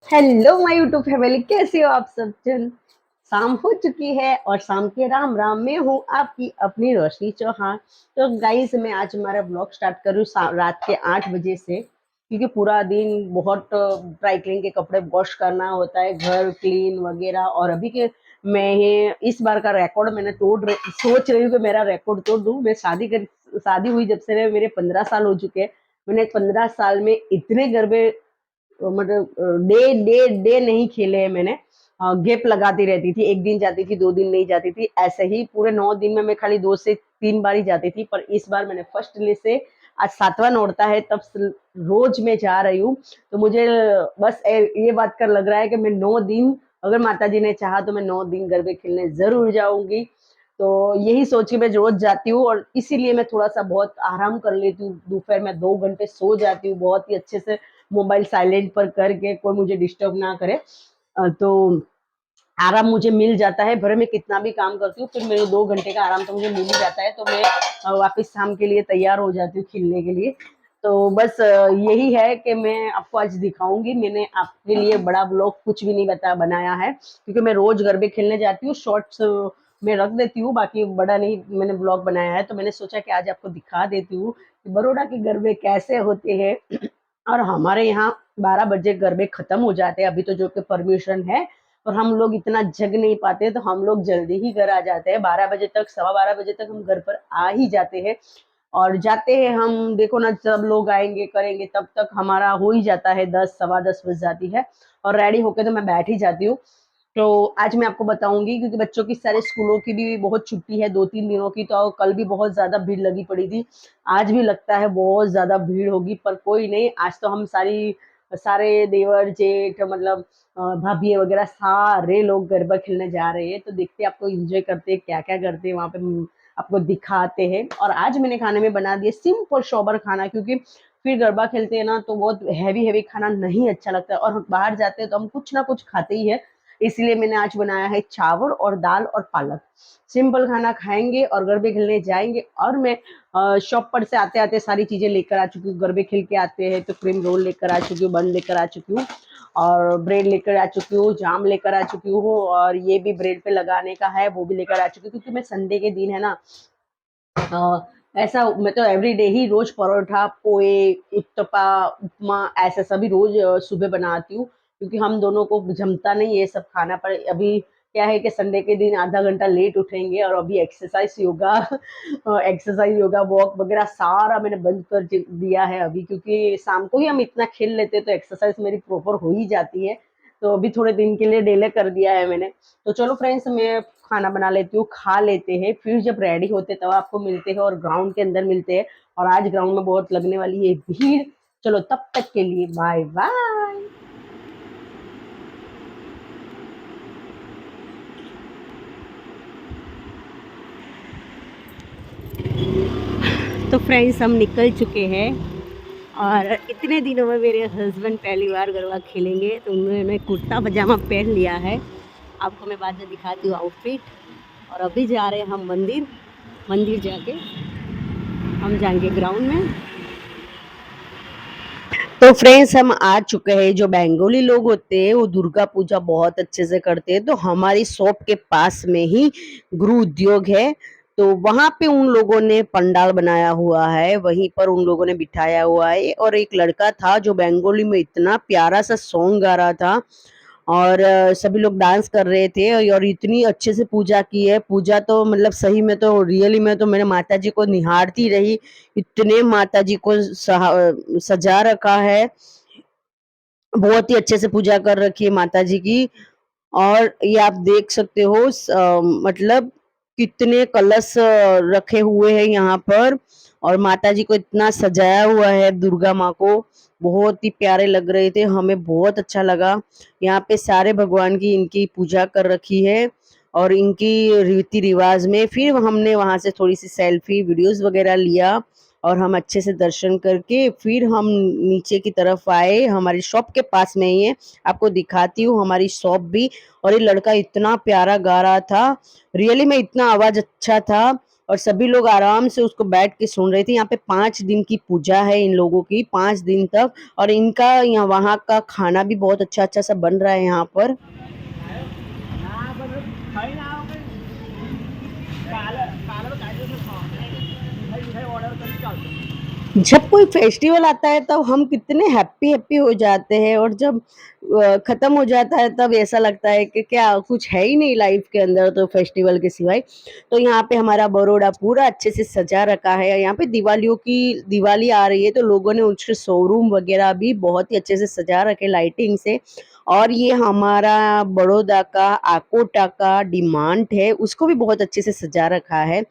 Hello my YouTube family, कैसे हो आप सब जन। शाम हो चुकी है और शाम के राम राम में हूँ आपकी अपनी रोशनी चौहान। तो गाइस, मैं आज हमारा ब्लॉग स्टार्ट करूँ रात के 8 बजे से, क्योंकि पूरा दिन बहुत ड्राई क्लीन के कपड़े वॉश करना होता है, घर क्लीन वगैरह। और अभी के मैं ये इस बार का रिकॉर्ड मैंने सोच रही हूँ कि मेरा रिकॉर्ड तोड़ दूँ। मैं शादी हुई जब से मेरे 15 साल हो चुके हैं। मैंने 15 साल में इतने गरबे मतलब डे डे डे नहीं खेले हैं मैंने। गैप लगाती रहती थी, एक दिन जाती थी, 2 दिन नहीं जाती थी, ऐसे ही पूरे 9 दिन में मैं खाली 2 से 3 बार ही जाती थी। पर इस बार मैंने फर्स्ट डे से आज सातवां नोरता है, तब से रोज मैं जा रही हूँ। तो मुझे बस ये बात कर लग रहा है कि मैं 9 दिन, अगर माता जी ने चाहा तो मैं 9 दिन गरबे खेलने जरूर जाऊंगी। तो यही सोच के मैं रोज जाती हूँ, और इसीलिए मैं थोड़ा सा बहुत आराम कर लेती हूँ। दोपहर में 2 घंटे सो जाती हूँ बहुत ही अच्छे से, मोबाइल साइलेंट पर करके, कोई मुझे डिस्टर्ब ना करे। तो आराम मुझे मिल जाता है। भले मैं कितना भी काम करती हूँ, फिर मेरे 2 घंटे का आराम तो मुझे मिल ही जाता है। तो मैं वापस शाम के लिए तैयार हो जाती हूँ खेलने के लिए। तो बस यही है कि मैं आपको आज दिखाऊंगी। मैंने आपके लिए बड़ा ब्लॉग कुछ भी नहीं बनाया है, क्योंकि मैं रोज गरबे खेलने जाती हूँ। शॉर्ट्स में रख देती हूँ, बाकी बड़ा नहीं मैंने ब्लॉग बनाया है। तो मैंने सोचा कि आज आपको दिखा देती हूँ कि बड़ौदा के गरबे कैसे होते हैं। और हमारे यहाँ 12 बजे गरबे खत्म हो जाते हैं, अभी तो जो कि परमिशन है। और हम लोग इतना जग नहीं पाते, तो हम लोग जल्दी ही घर आ जाते हैं। 12 बजे तक, 12:15 बजे तक हम घर पर आ ही जाते हैं। और जाते हैं हम, देखो ना, सब लोग आएंगे करेंगे तब तक हमारा हो ही जाता है, 10 सवा 10 बज जाती है। और रेडी होके तो मैं बैठ ही जाती हूँ। तो आज मैं आपको बताऊंगी, क्योंकि बच्चों की सारे स्कूलों की भी बहुत छुट्टी है, 2-3 दिनों की। तो कल भी बहुत ज्यादा भीड़ लगी पड़ी थी, आज भी लगता है बहुत ज्यादा भीड़ होगी। पर कोई नहीं, आज तो हम सारे देवर जेठ, मतलब भाभी वगैरह सारे लोग गरबा खेलने जा रहे हैं। तो देखते हैं, आपको एंजॉय करते हैं, क्या क्या करते हैं वहां पे, आपको दिखाते हैं। और आज मैंने खाने में बना दिया सिंपल सोबर खाना, क्योंकि फिर गरबा खेलते हैं ना तो बहुत हैवी हैवी खाना नहीं अच्छा लगता है, और बाहर जाते हैं तो हम कुछ ना कुछ खाते ही है। इसलिए मैंने आज बनाया है चावल और दाल और पालक। सिंपल खाना खाएंगे और गरबे खेलने जाएंगे। और मैं शॉप पर से आते आते सारी चीजें लेकर आ चुकी हूँ। गरबे खेल के आते हैं तो क्रीम रोल लेकर आ चुकी हूँ, बन लेकर आ चुकी हूँ, और ब्रेड लेकर आ चुकी हूँ, जाम लेकर आ चुकी हूँ, और ये भी ब्रेड पे लगाने का है वो भी लेकर आ चुकी हूँ। क्योंकि मैं संडे के दिन है ना, ऐसा मैं तो एवरीडे ही रोज परोठा, पोहे, उत्तपा, उपमा, ऐसा सभी रोज सुबह बनाती हूँ। क्योंकि हम दोनों को जमता नहीं ये सब खाना। पर अभी क्या है कि संडे के दिन आधा घंटा लेट उठेंगे, और अभी एक्सरसाइज योगा वॉक वगैरह सारा मैंने बंद कर दिया है अभी, क्योंकि शाम को ही हम इतना खेल लेते हैं तो एक्सरसाइज मेरी प्रॉपर हो ही जाती है। तो अभी थोड़े दिन के लिए डिले कर दिया है मैंने। तो चलो फ्रेंड्स, मैं खाना बना लेती हूँ, खा लेते हैं, फिर जब रेडी होते तब आपको मिलते हैं, और ग्राउंड के अंदर मिलते हैं। और आज ग्राउंड में बहुत लगने वाली है भीड़। चलो, तब तक के लिए बाय बाय। तो फ्रेंड्स, हम निकल चुके हैं, और इतने दिनों में मेरे हस्बैंड पहली बार गरबा खेलेंगे, तो उन्होंने कुर्ता पजामा पहन लिया है। आपको मैं बाद में दिखाती हूँ आउटफिट। और अभी जा रहे हैं हम मंदिर। मंदिर जाके हम जाएंगे ग्राउंड में। तो फ्रेंड्स, हम आ चुके हैं। जो बंगाली लोग होते हैं वो दुर्गा पूजा बहुत अच्छे से करते हैं। तो हमारी शॉप के पास में ही गुरु उद्योग है, तो वहां पे उन लोगों ने पंडाल बनाया हुआ है, वहीं पर उन लोगों ने बिठाया हुआ है। और एक लड़का था जो बंगाली में इतना प्यारा सा सॉन्ग गा रहा था, और सभी लोग डांस कर रहे थे, और इतनी अच्छे से पूजा की है। पूजा तो मतलब सही में, तो रियली में तो मेरे माता जी को निहारती रही। इतने माता जी को सजा रखा है, बहुत ही अच्छे से पूजा कर रखी है माता जी की। और ये आप देख सकते हो, मतलब कितने कलश रखे हुए हैं यहाँ पर। और माता जी को इतना सजाया हुआ है, दुर्गा माँ को, बहुत ही प्यारे लग रहे थे, हमें बहुत अच्छा लगा। यहाँ पे सारे भगवान की इनकी पूजा कर रखी है, और इनकी रीति रिवाज में फिर हमने वहां से थोड़ी सी सेल्फी वीडियोस वगैरह लिया। और हम अच्छे से दर्शन करके फिर हम नीचे की तरफ आए, हमारी शॉप के पास में ही है। आपको दिखाती हूँ हमारी शॉप भी। और ये लड़का इतना प्यारा गा रहा था, रियली में इतना आवाज अच्छा था। और सभी लोग आराम से उसको बैठ के सुन रहे थे। यहाँ पे 5 दिन की पूजा है इन लोगों की, 5 दिन तक। और इनका यहाँ वहाँ का खाना भी बहुत अच्छा-अच्छा सा बन रहा है यहाँ पर। जब कोई फेस्टिवल आता है तब हम कितने हैप्पी हैप्पी हो जाते हैं, और जब खत्म हो जाता है तब ऐसा लगता है कि क्या कुछ है ही नहीं लाइफ के अंदर तो फेस्टिवल के सिवाय। तो यहाँ पे हमारा बड़ौदा पूरा अच्छे से सजा रखा है। यहाँ पे दिवाली आ रही है तो लोगों ने उसके शोरूम वगैरह भी बहुत ही अच्छे से सजा रखे लाइटिंग से। और ये हमारा बड़ौदा का आकोटा का डिमांड है, उसको भी बहुत अच्छे से सजा रखा है।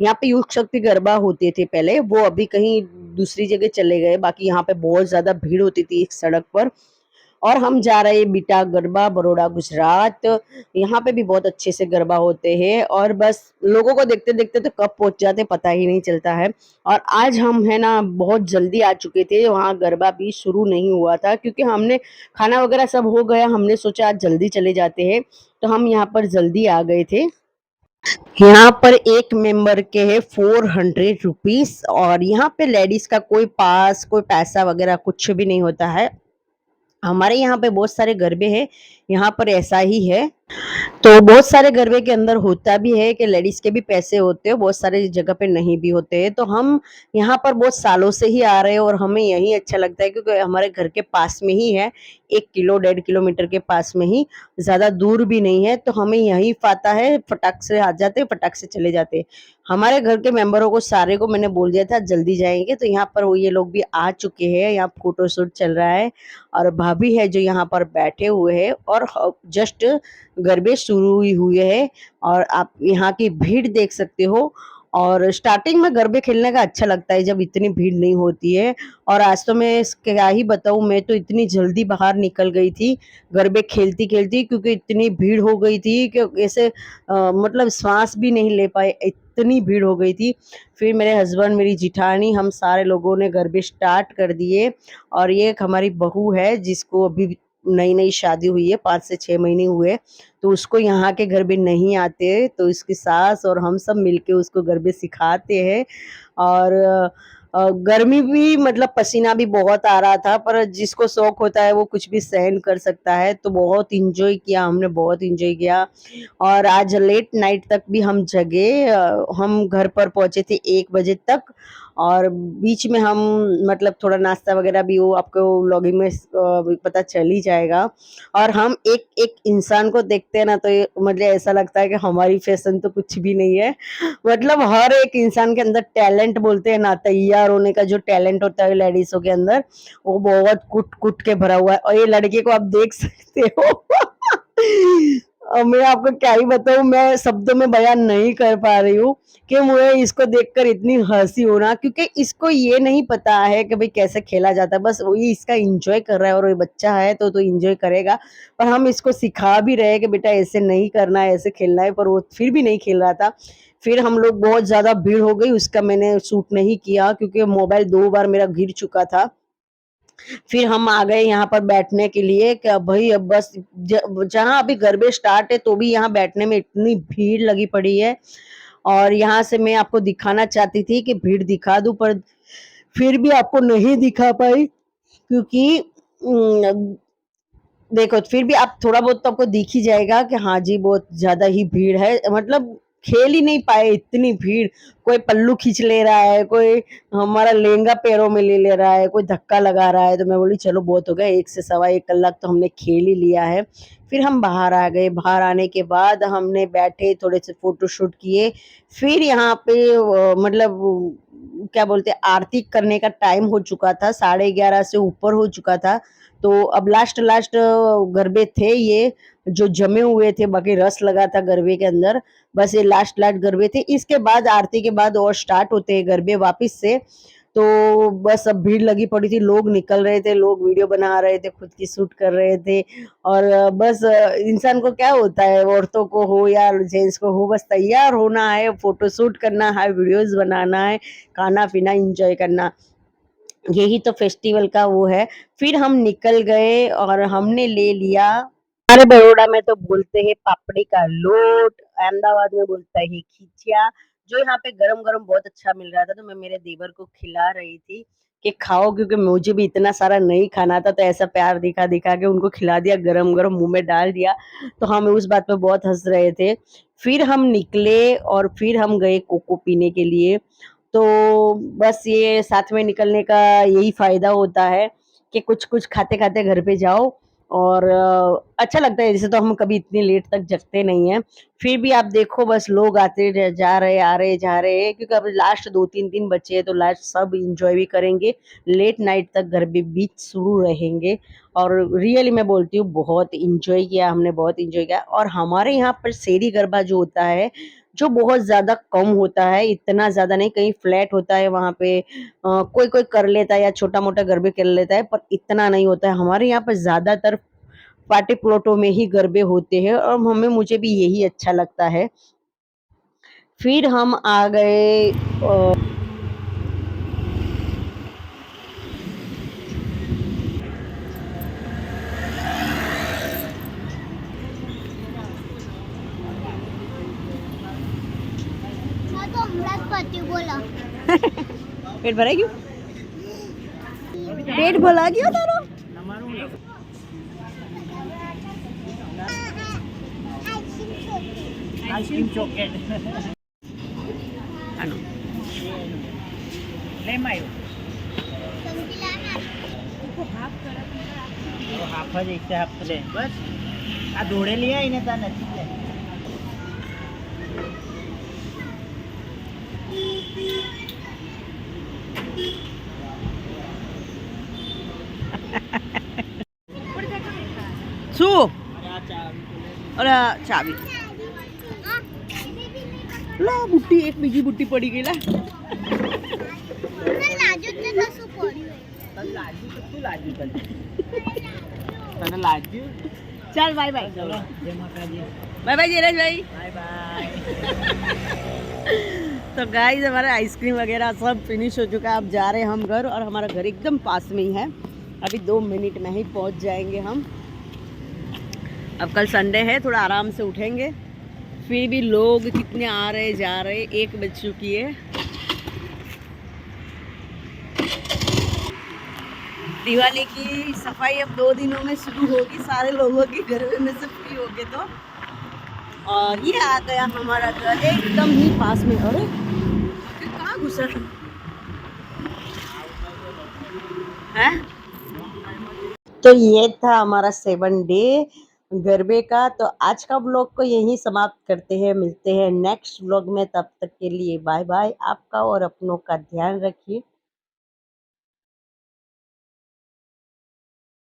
यहाँ पे युग शक्ति गरबा होते थे पहले, वो अभी कहीं दूसरी जगह चले गए। बाकी यहाँ पे बहुत ज्यादा भीड़ होती थी इस सड़क पर। और हम जा रहे हैं बीटा गरबा, बड़ौदा गुजरात। यहाँ पे भी बहुत अच्छे से गरबा होते हैं, और बस लोगों को देखते देखते तो कब पहुंच जाते पता ही नहीं चलता है। और आज हम है ना बहुत जल्दी आ चुके थे, वहाँ गरबा भी शुरू नहीं हुआ था क्योंकि हमने खाना वगैरह सब हो गया, हमने सोचा आज जल्दी चले जाते हैं, तो हम यहाँ पर जल्दी आ गए थे। यहाँ पर एक मेंबर के है 400 रुपीज, और यहाँ पे लेडीज का कोई पास कोई पैसा वगैरह कुछ भी नहीं होता है। हमारे यहाँ पे बहुत सारे गरबे हैं, यहाँ पर ऐसा ही है। तो बहुत सारे गरबे के अंदर होता भी है कि लेडीज के भी पैसे होते हैं, बहुत सारे जगह पे नहीं भी होते हैं। तो हम यहाँ पर बहुत सालों से ही आ रहे हैं, और हमें यही अच्छा लगता है क्योंकि हमारे घर के पास में ही है, 1 किलो 1.5 किलोमीटर के पास में ही, ज्यादा दूर भी नहीं है। तो हमें यही फाता है, फटाक से आ जाते, फटाक से चले जाते। हमारे घर के मेंबरों को सारे को मैंने बोल दिया था जल्दी जाएंगे, तो यहाँ पर वो ये लोग भी आ चुके हैं। यहाँ फोटो शूट चल रहा है, और भाभी है जो यहाँ पर बैठे हुए हैं, और जस्ट गरबे शुरू ही हुए हैं। और आप यहाँ की भीड़ देख सकते हो। और स्टार्टिंग में गरबे खेलने का अच्छा लगता है जब इतनी भीड़ नहीं होती है। और आज तो मैं क्या ही बताऊं, मैं तो इतनी जल्दी बाहर निकल गई थी गरबे खेलती खेलती, क्योंकि इतनी भीड़ हो गई थी कि ऐसे मतलब श्वास भी नहीं ले पाए, इतनी भीड़ हो गई थी। फिर मेरे हस्बैंड, मेरी जिठानी, हम सारे लोगों ने गरबे स्टार्ट कर दिए। और ये एक हमारी बहू है जिसको अभी नई नई शादी हुई है, 5 से 6 महीने हुए, तो उसको यहाँ के गरबे नहीं आते, तो इसकी सास और हम सब मिलके उसको गरबे सिखाते हैं। और गर्मी भी मतलब पसीना भी बहुत आ रहा था, पर जिसको शौक होता है वो कुछ भी सहन कर सकता है। तो बहुत इंजॉय किया हमने, बहुत इंजॉय किया। और आज लेट नाइट तक भी हम जगे, हम घर पर पहुंचे थे 1 बजे तक। और बीच में हम मतलब थोड़ा नाश्ता वगैरह भी वो आपको व्लॉगिंग में पता चल ही जाएगा। और हम एक एक इंसान को देखते हैं ना, तो ये मतलब ऐसा लगता है कि हमारी फैशन तो कुछ भी नहीं है। मतलब हर एक इंसान के अंदर टैलेंट बोलते हैं ना, तैयार होने का जो टैलेंट होता है लेडीजों के अंदर, वो बहुत कुट कुट के भरा हुआ है। और ये लड़के को आप देख सकते हो। और मैं आपको क्या ही बताऊं, मैं शब्दों में बयान नहीं कर पा रही हूँ कि मुझे इसको देखकर इतनी हंसी हो रहा, क्योंकि इसको ये नहीं पता है कि भाई कैसे खेला जाता है, बस वही इसका एंजॉय कर रहा है। और ये बच्चा है तो एंजॉय करेगा। पर हम इसको सिखा भी रहे हैं कि बेटा ऐसे नहीं करना है, ऐसे खेलना है, पर वो फिर भी नहीं खेल रहा था। फिर हम लोग बहुत ज्यादा भीड़ हो गई, उसका मैंने शूट नहीं किया क्योंकि मोबाइल 2 बार मेरा गिर चुका था। फिर हम आ गए यहाँ पर बैठने के लिए कि भाई अब बस जहाँ अभी गरबे स्टार्ट है तो भी यहाँ बैठने में इतनी भीड़ लगी पड़ी है। और यहाँ से मैं आपको दिखाना चाहती थी कि भीड़ दिखा दूं, पर फिर भी आपको नहीं दिखा पाई क्योंकि देखो फिर भी आप थोड़ा बहुत तो आपको दिख ही जाएगा कि हाँ जी बहुत ज्यादा ही भीड़ है, मतलब खेल ही नहीं पाए, इतनी भीड़। कोई पल्लू खींच ले रहा है, कोई हमारा लहंगा पैरों में ले ले रहा है, कोई धक्का लगा रहा है। तो मैं बोली चलो बहुत हो गया, 1 से 1.25 कलाक तो हमने खेल ही लिया है। फिर हम बाहर आ गए, बाहर आने के बाद हमने बैठे, थोड़े से फोटो शूट किए। फिर यहाँ पे मतलब क्या बोलते हैं, आरती करने का टाइम हो चुका था, 11:30 से ऊपर हो चुका था। तो अब लास्ट लास्ट गरबे थे ये, जो जमे हुए थे, बाकी रस लगा था गरबे के अंदर। बस ये लास्ट लास्ट गरबे थे, इसके बाद आरती के बाद और स्टार्ट होते हैं गरबे वापस से। तो बस अब भीड़ लगी पड़ी थी, लोग निकल रहे थे, लोग वीडियो बना रहे थे, खुद की शूट कर रहे थे। और बस इंसान को क्या होता है, औरतों को हो या जेंट्स को हो, बस तैयार होना है, फोटो शूट करना है, वीडियोस बनाना है, खाना पीना एंजॉय करना, यही तो फेस्टिवल का वो है। फिर हम निकल गए और हमने ले लिया, हमारे बड़ौदा में तो बोलते हैं पापड़ी का लोट, अहमदाबाद में बोलता है खिचिया। जो यहाँ पे गरम-गरम बहुत अच्छा मिल रहा था, तो मैं मेरे देवर को खिला रही थी कि खाओ, क्योंकि मुझे भी इतना सारा नहीं खाना था, तो ऐसा प्यार दिखा-दिखा के उनको खिला दिया, गरम-गरम मुँह में डाल दिया। तो हम उस बात पे बहुत हँस रहे थे। फिर हम निकले और फिर हम गए कोको पीने के लिए। तो बस ये साथ में निकलने का यही फ़ायदा होता है कि कुछ-कुछ खाते-खाते घर पे जाओ और अच्छा लगता है। जैसे तो हम कभी इतनी लेट तक जगते नहीं हैं। फिर भी आप देखो बस लोग आते जा रहे, आ रहे, जा रहे हैं, क्योंकि अब लास्ट 2-3 दिन बचे हैं, तो लास्ट सब एन्जॉय भी करेंगे। लेट नाइट तक घर पे बीच शुरू रहेंगे और रियली मैं बोलती हूँ बहुत एन्जॉय किया हमने, बहुत एन्जॉय किया। और हमारे यहाँ पर शेरी गरबा जो होता है, जो बहुत ज़्यादा कम होता है, इतना ज़्यादा नहीं, कहीं फ्लैट होता है वहाँ पे कोई-कोई कर लेता है या छोटा-मोटा गरबे कर लेता है, पर इतना नहीं होता है। हमारे यहाँ पर ज़्यादातर पार्टी प्लॉटों में ही गरबे होते हैं और मुझे भी यही अच्छा लगता है। फिर हम आ गए मैं तो अमृत पति बोला। पेट भराई गયું? पेट ભલા ગયો તારો? આઈસ્ક્રીમ ચોકલેટ આનો. લેમ આવ્યો હાફ જ એક હાફ લે બસ આ દોડેલી આવી ને તા નથી લે શું? અરે આ ચા અરે ચાવી. લા બુટ્ટી, એક બીજી બુટ્ટી પડી ગઈ લા. તને લાગ્યું તો શું લાગ્યું તને લાગ્યું ચાલ બાય બાય. ચલો જય માતાજી બાય બાય ધીરજ ભાઈ. બાય બાય तो गाइस हमारा आइसक्रीम वगैरह सब फिनिश हो चुका है। अब जा रहे हैं हम घर और हमारा घर एकदम पास में ही है। अभी 2 मिनट में ही पहुंच जाएंगे हम। अब कल संडे है, थोड़ा आराम से उठेंगे। फिर भी लोग कितने आ रहे जा रहे, 1 बज चुकी है। दिवाली की सफाई अब 2 दिनों में शुरू होगी, सारे लोगों के घर में से फ्री हो गए तो। और ये आ गया हमारा घर एकदम ही पास में। अरे कहाँ घुसा है? तो ये था हमारा 7 डे गरबे का। तो आज का ब्लॉग को यहीं समाप्त करते हैं। मिलते हैं नेक्स्ट ब्लॉग में, तब तक के लिए बाय बाय। आपका और अपनों का ध्यान रखिए।